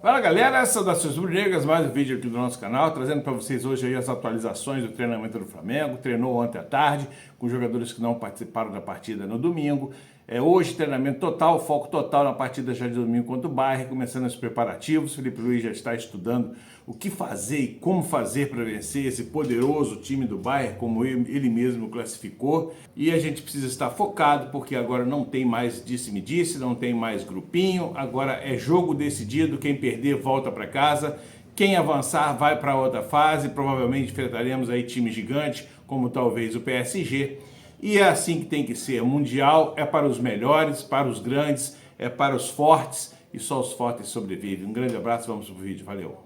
Fala galera, saudações rubro-negras, mais um vídeo aqui do nosso canal, trazendo para vocês hoje aí as atualizações do treinamento do Flamengo. Treinou ontem à tarde, com jogadores que não participaram da partida no domingo. Hoje treinamento total, foco total na partida já de domingo contra o Bayern, começando os preparativos. Felipe Luiz já está estudando o que fazer e como fazer para vencer esse poderoso time do Bayern, como ele mesmo classificou. E a gente precisa estar focado, porque agora não tem mais disse-me-disse, não tem mais grupinho, agora é jogo decidido, quem perder volta para casa, quem avançar vai para outra fase, provavelmente enfrentaremos aí time gigante, como talvez o PSG, e é assim que tem que ser. O Mundial é para os melhores, para os grandes, é para os fortes, e só os fortes sobrevivem. Um grande abraço, vamos pro vídeo, valeu!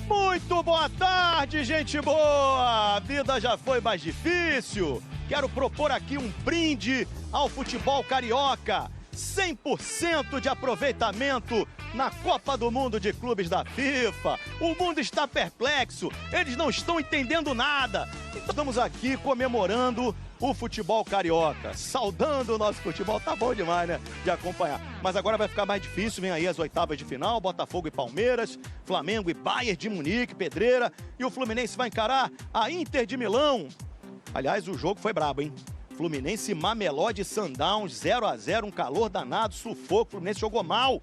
Muito boa tarde, gente boa! A vida já foi mais difícil. Quero propor aqui um brinde ao futebol carioca. 100% de aproveitamento na Copa do Mundo de Clubes da FIFA. O mundo está perplexo, eles não estão entendendo nada. Então, estamos aqui comemorando o futebol carioca, saudando o nosso futebol. Tá bom demais, né, de acompanhar. Mas agora vai ficar mais difícil, vem aí as oitavas de final, Botafogo e Palmeiras, Flamengo e Bayern de Munique, Pedreira, e o Fluminense vai encarar a Inter de Milão. Aliás, o jogo foi brabo, hein? Fluminense e Mamelodi Sundowns, 0-0, um calor danado, sufoco, o Fluminense jogou mal.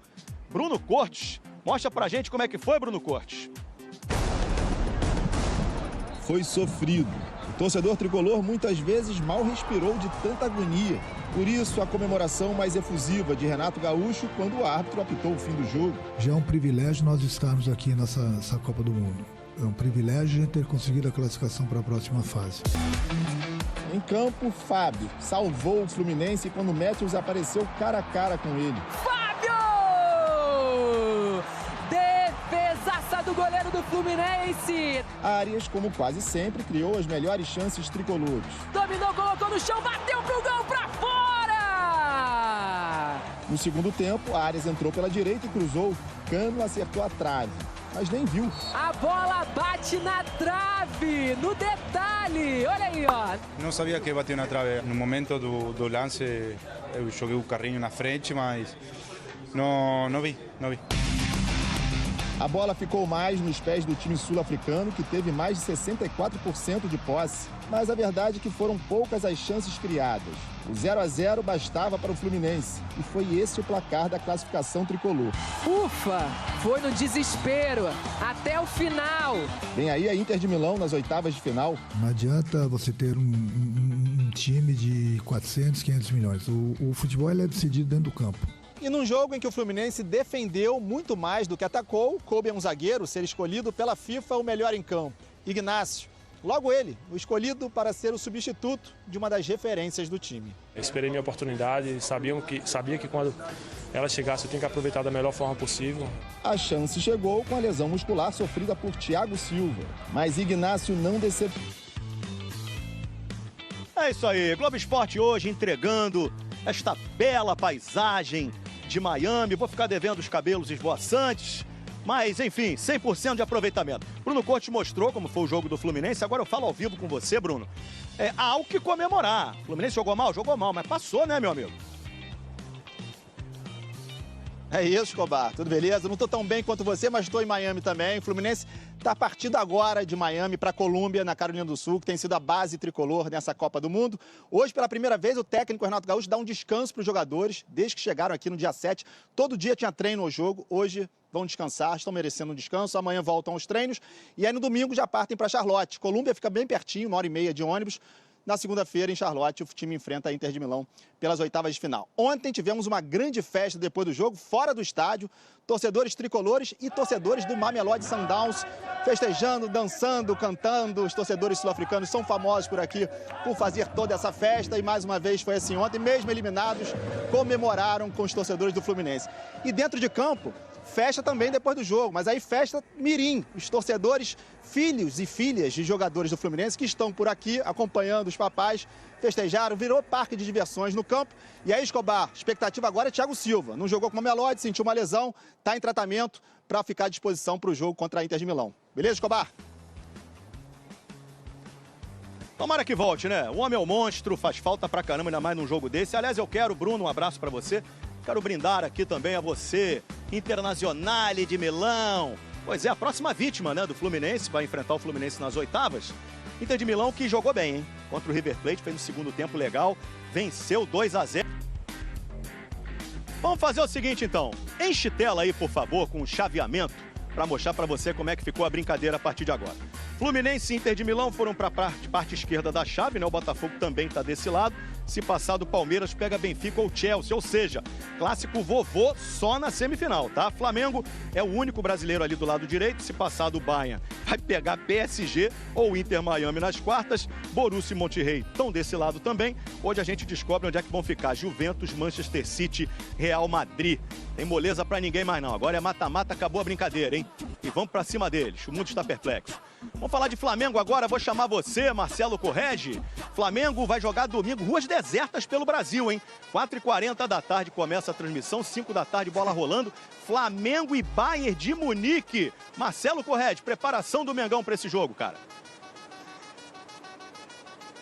Bruno Cortes, mostra pra gente como é que foi, Bruno Cortes. Foi sofrido. O torcedor tricolor muitas vezes mal respirou de tanta agonia. Por isso, a comemoração mais efusiva de Renato Gaúcho quando o árbitro apitou o fim do jogo. Já é um privilégio nós estarmos aqui nessa Copa do Mundo. É um privilégio a gente ter conseguido a classificação para a próxima fase. Em campo, Fábio salvou o Fluminense quando o Matthews apareceu cara a cara com ele. Fábio! Defesaça do goleiro do Fluminense! Arias, como quase sempre, criou as melhores chances tricolores. Dominou, colocou no chão, bateu pro gol, pra fora! No segundo tempo, Arias entrou pela direita e cruzou. Cano acertou a trave, mas nem viu. A bola bate na trave, no detalhe, olha aí, ó. Não sabia que bateu na trave. No momento do lance, eu joguei o carrinho na frente, mas não vi. A bola ficou mais nos pés do time sul-africano, que teve mais de 64% de posse. Mas a verdade é que foram poucas as chances criadas. O 0-0 bastava para o Fluminense. E foi esse o placar da classificação tricolor. Ufa! Foi no desespero, até o final. Vem aí a Inter de Milão nas oitavas de final. Não adianta você ter um time de 400, 500 milhões. O futebol ele é decidido dentro do campo. E num jogo em que o Fluminense defendeu muito mais do que atacou, coube a um zagueiro ser escolhido pela FIFA o melhor em campo, Ignácio. Logo ele, o escolhido para ser o substituto de uma das referências do time. Eu esperei minha oportunidade, sabia que quando ela chegasse eu tinha que aproveitar da melhor forma possível. A chance chegou com a lesão muscular sofrida por Thiago Silva, mas Ignácio não decepcionou. É isso aí, Globo Esporte hoje entregando esta bela paisagem de Miami. Vou ficar devendo os cabelos esvoaçantes, mas enfim, 100% de aproveitamento. Bruno Cortes mostrou como foi o jogo do Fluminense. Agora eu falo ao vivo com você, Bruno. Há o que comemorar. O Fluminense jogou mal, mas passou, né, meu amigo? É isso, Escobar. Tudo beleza? Não estou tão bem quanto você, mas estou em Miami também. O Fluminense está partindo agora de Miami para Colômbia, na Carolina do Sul, que tem sido a base tricolor nessa Copa do Mundo. Hoje, pela primeira vez, o técnico Renato Gaúcho dá um descanso para os jogadores, desde que chegaram aqui no dia 7. Todo dia tinha treino ou jogo. Hoje vão descansar, estão merecendo um descanso. Amanhã voltam aos treinos. E aí, no domingo, já partem para Charlotte. Colômbia fica bem pertinho, 1h30 de ônibus. Na segunda-feira, em Charlotte, o time enfrenta a Inter de Milão pelas oitavas de final. Ontem tivemos uma grande festa depois do jogo, fora do estádio. Torcedores tricolores e torcedores do Mamelodi Sundowns festejando, dançando, cantando. Os torcedores sul-africanos são famosos por aqui por fazer toda essa festa. E mais uma vez foi assim ontem, mesmo eliminados, comemoraram com os torcedores do Fluminense. E dentro de campo, festa também depois do jogo, mas aí festa mirim, os torcedores, filhos e filhas de jogadores do Fluminense que estão por aqui acompanhando os papais, festejaram, virou parque de diversões no campo. E aí, Escobar, expectativa agora é Thiago Silva, não jogou com o Mamelodi, sentiu uma lesão, está em tratamento para ficar à disposição para o jogo contra a Inter de Milão. Beleza, Escobar? Tomara que volte, né? O homem é um monstro, faz falta pra caramba, ainda mais num jogo desse. Aliás, eu quero, Bruno, um abraço pra você. Quero brindar aqui também a você, Internazionale de Milão. Pois é, a próxima vítima, né, do Fluminense, vai enfrentar o Fluminense nas oitavas. Inter de Milão que jogou bem, hein? Contra o River Plate, fez no segundo tempo legal, venceu 2-0. Vamos fazer o seguinte, então. Enche tela aí, por favor, com um chaveamento para mostrar para você como é que ficou a brincadeira a partir de agora. Fluminense e Inter de Milão foram para a parte esquerda da chave, né? O Botafogo também está desse lado. Se passar do Palmeiras, pega Benfica ou Chelsea, ou seja, clássico vovô só na semifinal, tá? Flamengo é o único brasileiro ali do lado direito. Se passar do Bayern, vai pegar PSG ou Inter Miami nas quartas. Borussia e Monterrey estão desse lado também. Hoje a gente descobre onde é que vão ficar Juventus, Manchester City, Real Madrid. Tem moleza pra ninguém mais não. Agora é mata-mata, acabou a brincadeira, hein? E vamos pra cima deles. O mundo está perplexo. Vamos falar de Flamengo agora. Vou chamar você, Marcelo Corregi. Flamengo vai jogar domingo, ruas desertas pelo Brasil, hein? 4h40 da tarde começa a transmissão, 5 da tarde, bola rolando. Flamengo e Bayern de Munique. Marcelo Corregi, preparação do Mengão pra esse jogo, cara.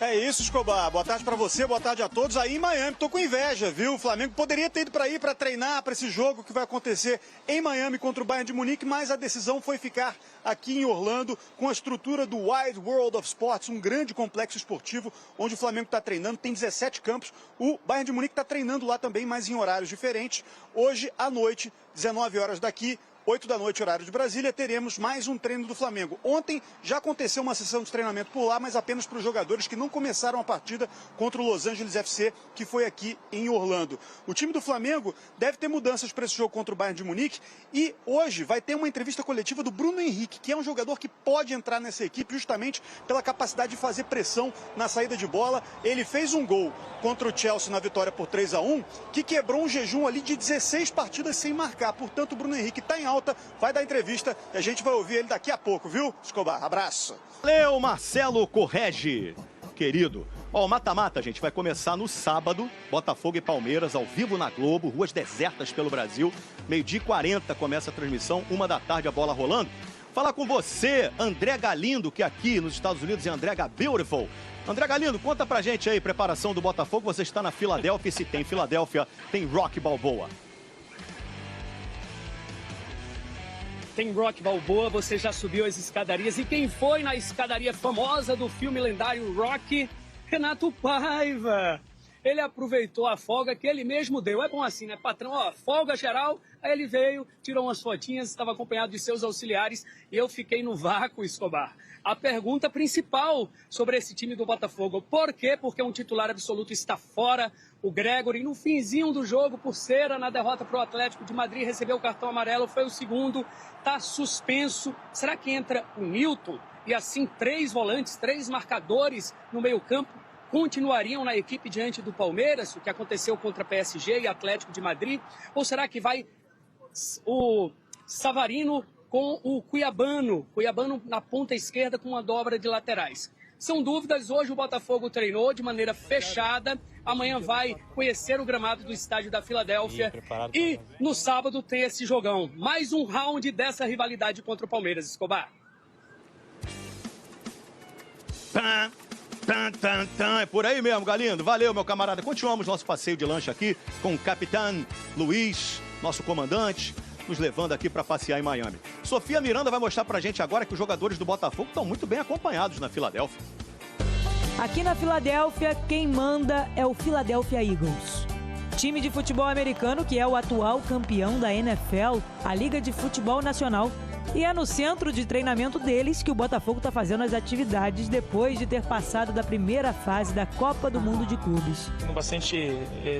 É isso, Escobar. Boa tarde pra você, boa tarde a todos. Aí em Miami, tô com inveja, viu? O Flamengo poderia ter ido pra aí pra treinar pra esse jogo que vai acontecer em Miami contra o Bayern de Munique, mas a decisão foi ficar aqui em Orlando com a estrutura do Wide World of Sports, um grande complexo esportivo onde o Flamengo está treinando, tem 17 campos. O Bayern de Munique está treinando lá também, mas em horários diferentes. Hoje à noite, 19 horas daqui, 8 da noite, horário de Brasília, teremos mais um treino do Flamengo. Ontem já aconteceu uma sessão de treinamento por lá, mas apenas para os jogadores que não começaram a partida contra o Los Angeles FC, que foi aqui em Orlando. O time do Flamengo deve ter mudanças para esse jogo contra o Bayern de Munique e hoje vai ter uma entrevista coletiva do Bruno Henrique, que é um jogador que pode entrar nessa equipe justamente pela capacidade de fazer pressão na saída de bola. Ele fez um gol contra o Chelsea na vitória por 3-1, que quebrou um jejum ali de 16 partidas sem marcar. Portanto, o Bruno Henrique está em alta, vai dar entrevista e a gente vai ouvir ele daqui a pouco, viu, Escobar? Abraço. Valeu, Marcelo Corregi, querido. Ó, o mata-mata, gente, vai começar no sábado, Botafogo e Palmeiras, ao vivo na Globo, ruas desertas pelo Brasil. 12h40 começa a transmissão, 1 da tarde a bola rolando. Falar com você, André Galindo, que aqui nos Estados Unidos é André Beautiful. André Galindo, conta pra gente aí, preparação do Botafogo. Você está na Filadélfia, se tem Filadélfia, tem Rock Balboa. Tem Rock Balboa, você já subiu as escadarias. E quem foi na escadaria famosa do filme lendário Rock? Renato Paiva. Ele aproveitou a folga que ele mesmo deu. É bom assim, né, patrão? Ó, folga geral. Aí ele veio, tirou umas fotinhas, estava acompanhado de seus auxiliares e eu fiquei no vácuo, Escobar. A pergunta principal sobre esse time do Botafogo. Por quê? Porque um titular absoluto está fora, o Gregory. No finzinho do jogo, por cera, na derrota para o Atlético de Madrid, recebeu o cartão amarelo, foi o segundo, está suspenso. Será que entra o Nilton? E assim, 3 volantes, 3 marcadores no meio-campo continuariam na equipe diante do Palmeiras, o que aconteceu contra PSG e Atlético de Madrid? Ou será que vai o Savarino com o Cuiabano na ponta esquerda com uma dobra de laterais? São dúvidas. Hoje o Botafogo treinou de maneira fechada, amanhã vai conhecer o gramado do estádio da Filadélfia e no sábado tem esse jogão. Mais um round dessa rivalidade contra o Palmeiras, Escobar. É por aí mesmo, Galindo. Valeu, meu camarada. Continuamos nosso passeio de lanche aqui com o Capitão Luiz, nosso comandante, nos levando aqui para passear em Miami. Sofia Miranda vai mostrar pra gente agora que os jogadores do Botafogo estão muito bem acompanhados na Filadélfia. Aqui na Filadélfia, quem manda é o Philadelphia Eagles. Time de futebol americano que é o atual campeão da NFL, a Liga de Futebol Nacional. E é no centro de treinamento deles que o Botafogo está fazendo as atividades depois de ter passado da primeira fase da Copa do Mundo de Clubes. Bastante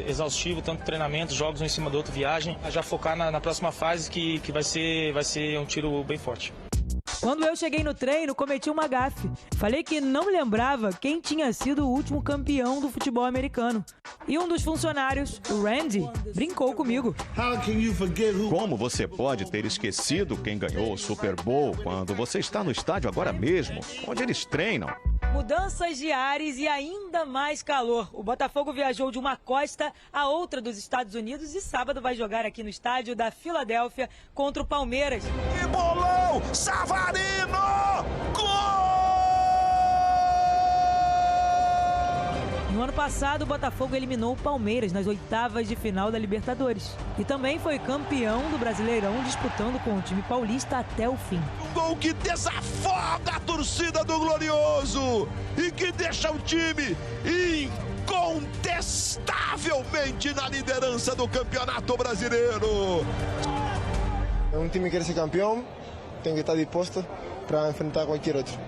exaustivo, tanto treinamento, jogos um em cima do outro, viagem. Já focar na próxima fase que vai ser um tiro bem forte. Quando eu cheguei no treino, cometi uma gafe. Falei que não lembrava quem tinha sido o último campeão do futebol americano. E um dos funcionários, o Randy, brincou comigo. Como você pode ter esquecido quem ganhou o Super Bowl quando você está no estádio agora mesmo, onde eles treinam? Mudanças de ares e ainda mais calor. O Botafogo viajou de uma costa a outra dos Estados Unidos e sábado vai jogar aqui no estádio da Filadélfia contra o Palmeiras. Que bolão! Savarino! Gol! No No ano passado, o Botafogo eliminou o Palmeiras nas oitavas de final da Libertadores. E também foi campeão do Brasileirão, disputando com o time paulista até o fim. Um gol que desafoga a torcida do Glorioso e que deixa o time incontestavelmente na liderança do Campeonato Brasileiro. Um time que quer ser campeão tem que estar disposto para enfrentar qualquer outro.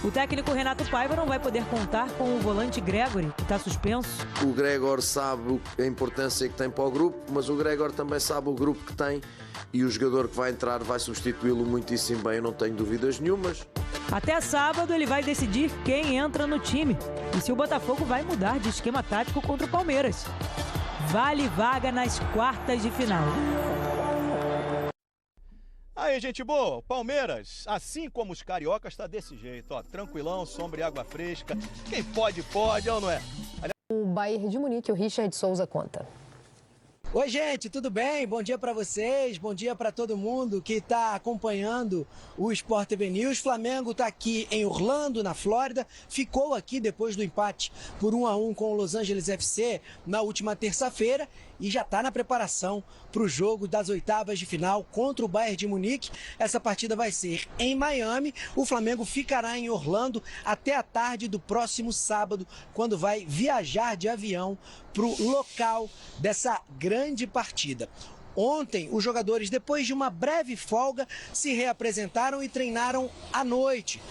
O técnico Renato Paiva não vai poder contar com o volante Gregori, que está suspenso. O Gregor sabe a importância que tem para o grupo, mas o Gregor também sabe o grupo que tem e o jogador que vai entrar vai substituí-lo muitíssimo bem, eu não tenho dúvidas nenhumas. Até sábado ele vai decidir quem entra no time e se o Botafogo vai mudar de esquema tático contra o Palmeiras. Vale vaga nas quartas de final. Aí, gente boa, Palmeiras, assim como os cariocas, tá desse jeito, ó, tranquilão, sombra e água fresca. Quem pode, pode, ou não é? O Bayern de Munique, o Richard Souza conta. Oi, gente, tudo bem? Bom dia para vocês, bom dia para todo mundo que está acompanhando o Sport TV News. Flamengo está aqui em Orlando, na Flórida, ficou aqui depois do empate por 1-1 com o Los Angeles FC na última terça-feira e já está na preparação para o jogo das oitavas de final contra o Bayern de Munique. Essa partida vai ser em Miami. O Flamengo ficará em Orlando até a tarde do próximo sábado, quando vai viajar de avião para o local dessa grande partida. Ontem, os jogadores, depois de uma breve folga, se reapresentaram e treinaram à noite.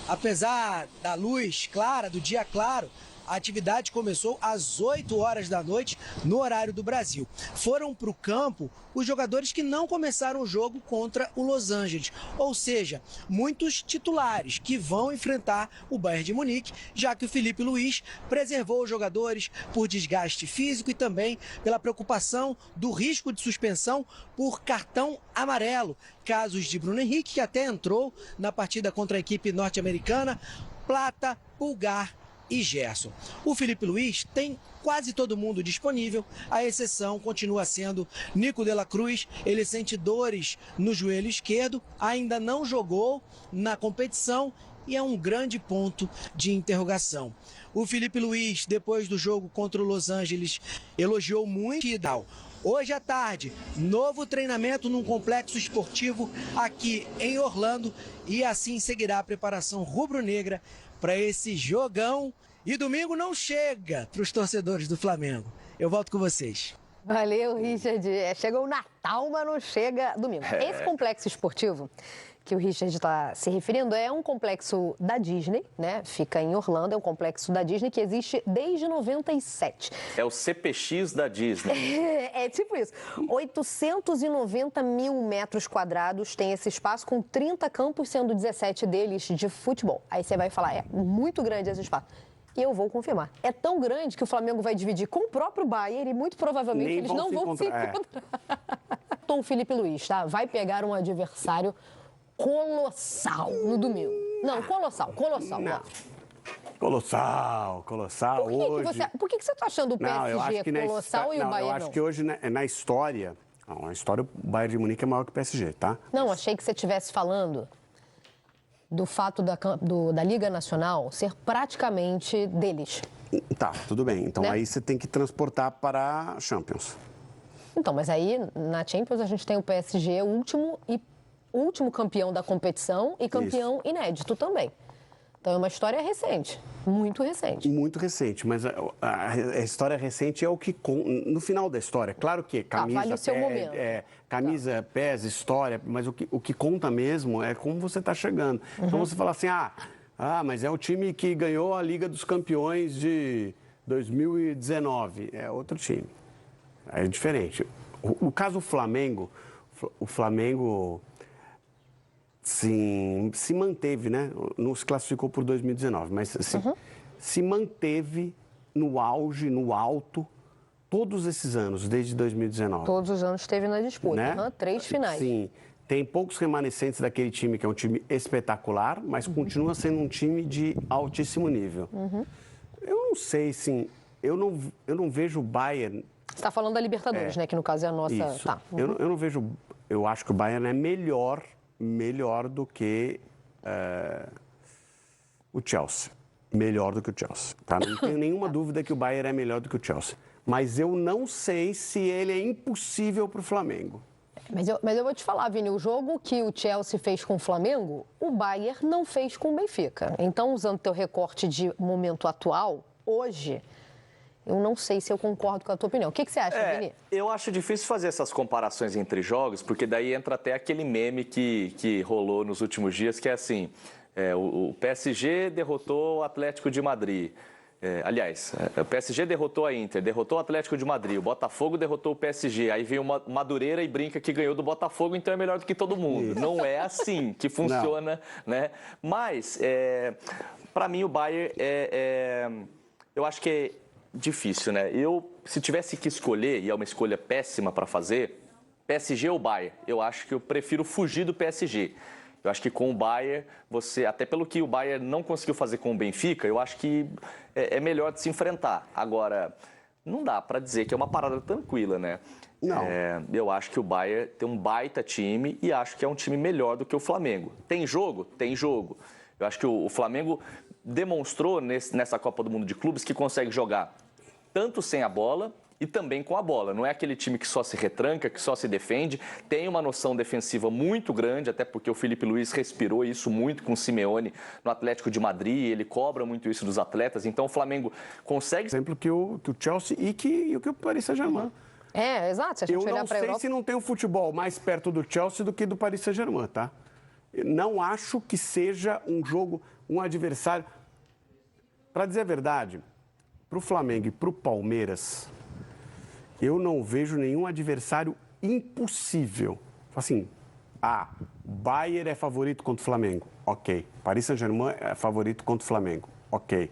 Apesar da luz clara, do dia claro, a atividade começou às 8 horas da noite, no horário do Brasil. Foram para o campo os jogadores que não começaram o jogo contra o Los Angeles, ou seja, muitos titulares que vão enfrentar o Bayern de Munique, já que o Filipe Luís preservou os jogadores por desgaste físico e também pela preocupação do risco de suspensão por cartão amarelo. Casos de Bruno Henrique, que até entrou na partida contra a equipe norte-americana, Plata, Pulgar e Gerson. O Filipe Luís tem quase todo mundo disponível, a exceção continua sendo Nico de la Cruz. Ele sente dores no joelho esquerdo, ainda não jogou na competição e é um grande ponto de interrogação. O Filipe Luís, depois do jogo contra o Los Angeles, elogiou muito Vidal. Hoje à tarde, novo treinamento num complexo esportivo aqui em Orlando e assim seguirá a preparação rubro-negra para esse jogão. E domingo não chega para os torcedores do Flamengo. Eu volto com vocês. Valeu, Richard. Chega o Natal, mas não chega domingo. Esse complexo esportivo que o Richard está se referindo é um complexo da Disney, né? Fica em Orlando, é um complexo da Disney que existe desde 97. É o CPX da Disney. É tipo isso. 890 mil metros quadrados tem esse espaço, com 30 campos, sendo 17 deles de futebol. Aí você vai falar, é muito grande esse espaço. E eu vou confirmar. É tão grande que o Flamengo vai dividir com o próprio Bayern e muito provavelmente eles não vão se encontrar. Tom Filipe Luís, tá? Vai pegar um adversário colossal no domingo. Não, colossal. Não. Colossal. Por que você está achando o PSG colossal e o Bayern não? Eu acho que hoje, na história... Na história, o Bayern de Munique é maior que o PSG, tá? Não, achei que você estivesse falando do fato da Liga Nacional ser praticamente deles. Tá, tudo bem. Então, né? Aí você tem que transportar para a Champions. Então, mas aí, na Champions, a gente tem o PSG último campeão da competição e campeão inédito também. Então é uma história recente, muito recente. Muito recente, mas a história recente é o que no final da história. Claro que camisa, vale o seu momento. Camisa, pés, história, mas o que conta mesmo é como você está chegando. Então você fala assim, mas é o time que ganhou a Liga dos Campeões de 2019. É outro time. É diferente. O caso Flamengo, o Flamengo... Sim, se manteve, né? Não se classificou por 2019, mas assim, se manteve no auge, no alto, todos esses anos, desde 2019. Todos os anos esteve na disputa, né? 3 finais. Sim, tem poucos remanescentes daquele time, que é um time espetacular, mas continua sendo um time de altíssimo nível. Eu não sei, sim, eu não vejo o Bayern... Você está falando da Libertadores, né? Que no caso é a nossa... Isso. Tá. Eu não vejo... Eu acho que o Bayern é melhor do que o Chelsea. Melhor do que o Chelsea, tá? Não tenho nenhuma dúvida que o Bayern é melhor do que o Chelsea. Mas eu não sei se ele é impossível para o Flamengo. Mas eu vou te falar, Vini, o jogo que o Chelsea fez com o Flamengo, o Bayern não fez com o Benfica. Então, usando teu recorte de momento atual, hoje, eu não sei se eu concordo com a tua opinião. O que você acha, Vini? Eu acho difícil fazer essas comparações entre jogos, porque daí entra até aquele meme que rolou nos últimos dias, que é assim, o PSG derrotou o Atlético de Madrid. Aliás, o PSG derrotou a Inter, derrotou o Atlético de Madrid, o Botafogo derrotou o PSG, aí vem o Madureira e brinca que ganhou do Botafogo, então é melhor do que todo mundo. Isso. Não é assim que funciona, né? Mas, para mim, o Bayern, eu acho que é difícil, né? Se tivesse que escolher, e é uma escolha péssima para fazer, PSG ou Bayern, eu acho que eu prefiro fugir do PSG. Eu acho que com o Bayern, até pelo que o Bayern não conseguiu fazer com o Benfica, eu acho que é melhor de se enfrentar. Agora, não dá para dizer que é uma parada tranquila, né? Não. Eu acho que o Bayern tem um baita time e acho que é um time melhor do que o Flamengo. Tem jogo? Tem jogo. Eu acho que o Flamengo demonstrou nessa Copa do Mundo de Clubes que consegue jogar tanto sem a bola e também com a bola. Não é aquele time que só se retranca, que só se defende. Tem uma noção defensiva muito grande, até porque o Felipe Luiz respirou isso muito com o Simeone no Atlético de Madrid. Ele cobra muito isso dos atletas. Então o Flamengo consegue... Exemplo que o Chelsea e que o Paris Saint-Germain. Exato. Se a gente olhar para a Europa... Eu não sei se não tem um futebol mais perto do Chelsea do que do Paris Saint-Germain, tá? Eu não acho que seja um jogo, um adversário... Para dizer a verdade, para o Flamengo e para o Palmeiras... Eu não vejo nenhum adversário impossível. Assim, Bayern é favorito contra o Flamengo. Ok. Paris Saint-Germain é favorito contra o Flamengo. Ok.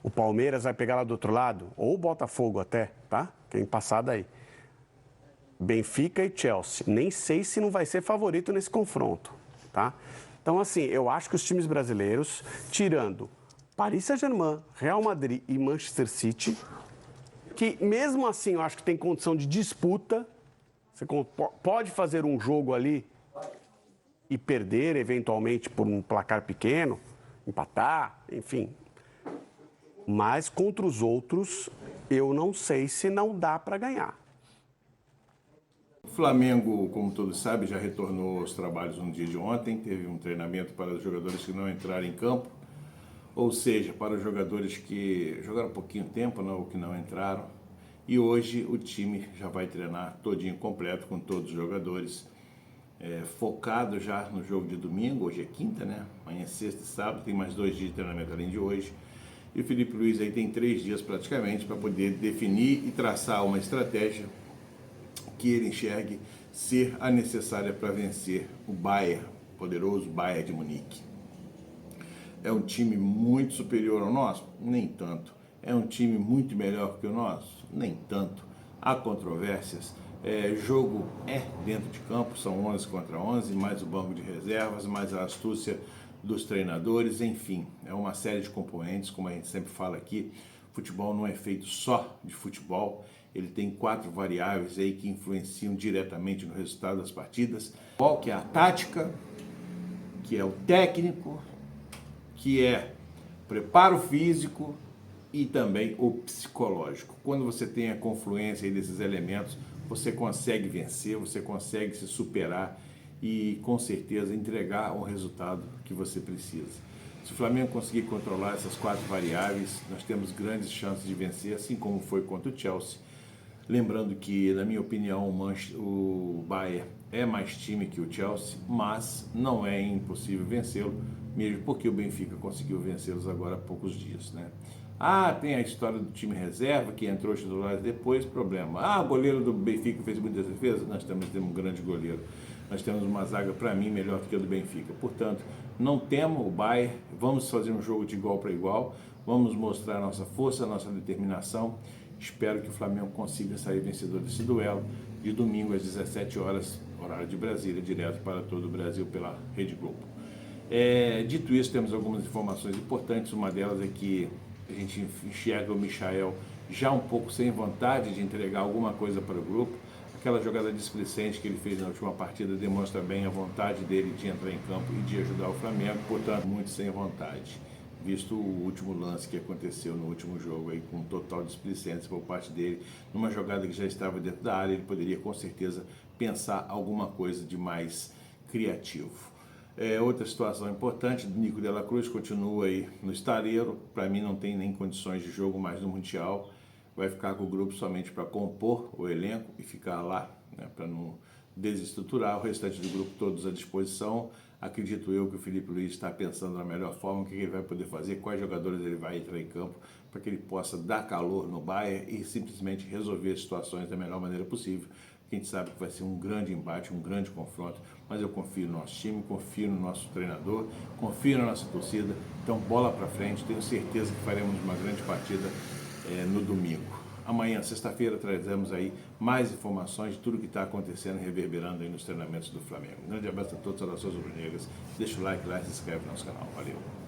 O Palmeiras vai pegar lá do outro lado, ou o Botafogo até, tá? Quem passar daí. Benfica e Chelsea. Nem sei se não vai ser favorito nesse confronto, tá? Então, assim, eu acho que os times brasileiros, tirando Paris Saint-Germain, Real Madrid e Manchester City... que mesmo assim eu acho que tem condição de disputa, você pode fazer um jogo ali e perder eventualmente por um placar pequeno, empatar, enfim. Mas contra os outros, eu não sei se não dá para ganhar. O Flamengo, como todos sabem, já retornou aos trabalhos no dia de ontem, teve um treinamento para os jogadores que não entraram em campo. Ou seja, para os jogadores que jogaram pouquinho tempo, ou que não entraram. E hoje o time já vai treinar todinho completo com todos os jogadores, focado já no jogo de domingo. Hoje é quinta, né? Amanhã é sexta e sábado, tem mais 2 dias de treinamento além de hoje. E o Felipe Luiz aí tem 3 dias praticamente para poder definir e traçar uma estratégia que ele enxergue ser a necessária para vencer o Bayern, poderoso Bayern de Munique. É um time muito superior ao nosso? Nem tanto. É um time muito melhor que o nosso? Nem tanto. Há controvérsias. Jogo dentro de campo, são 11 contra 11, mais o banco de reservas, mais a astúcia dos treinadores, enfim. É uma série de componentes, como a gente sempre fala aqui. Futebol não é feito só de futebol. Ele tem 4 variáveis aí que influenciam diretamente no resultado das partidas. Qual que é a tática, que é o técnico, que é preparo físico e também o psicológico. Quando você tem a confluência aí desses elementos, você consegue vencer, você consegue se superar e, com certeza, entregar o resultado que você precisa. Se o Flamengo conseguir controlar essas 4 variáveis, nós temos grandes chances de vencer, assim como foi contra o Chelsea. Lembrando que, na minha opinião, o Bayern é mais time que o Chelsea, mas não é impossível vencê-lo, mesmo porque o Benfica conseguiu vencê-los agora há poucos dias, né? Tem a história do time reserva, que entrou os titulares depois, problema. O goleiro do Benfica fez muitas defesas? Nós também temos um grande goleiro. Nós temos uma zaga, para mim, melhor do que a do Benfica. Portanto, não temo o Bayern, vamos fazer um jogo de igual para igual, vamos mostrar a nossa força, a nossa determinação. Espero que o Flamengo consiga sair vencedor desse duelo de domingo às 17 horas, horário de Brasília, direto para todo o Brasil pela Rede Globo. Dito isso, temos algumas informações importantes. Uma delas é que a gente enxerga o Michael já um pouco sem vontade de entregar alguma coisa para o grupo. Aquela jogada displicente que ele fez na última partida demonstra bem a vontade dele de entrar em campo e de ajudar o Flamengo, portanto, muito sem vontade. visto o último lance que aconteceu no último jogo aí, com total displicência por parte dele, numa jogada que já estava dentro da área, ele poderia com certeza pensar alguma coisa de mais criativo. Outra situação importante, Nico de la Cruz continua aí no estaleiro, para mim não tem nem condições de jogo mais no Mundial, vai ficar com o grupo somente para compor o elenco e ficar lá, né, para não desestruturar, o restante do grupo todos à disposição. Acredito eu que o Felipe Luiz está pensando na melhor forma, o que ele vai poder fazer, quais jogadores ele vai entrar em campo, para que ele possa dar calor no Bayern e simplesmente resolver as situações da melhor maneira possível. A gente sabe que vai ser um grande embate, um grande confronto, mas eu confio no nosso time, confio no nosso treinador, confio na nossa torcida. Então, bola para frente, tenho certeza que faremos uma grande partida no domingo. Amanhã, sexta-feira, trazemos aí mais informações de tudo que está acontecendo, reverberando aí nos treinamentos do Flamengo. Um grande abraço a todos, saudações rubro-negras. Deixa o like lá e se inscreve no nosso canal. Valeu!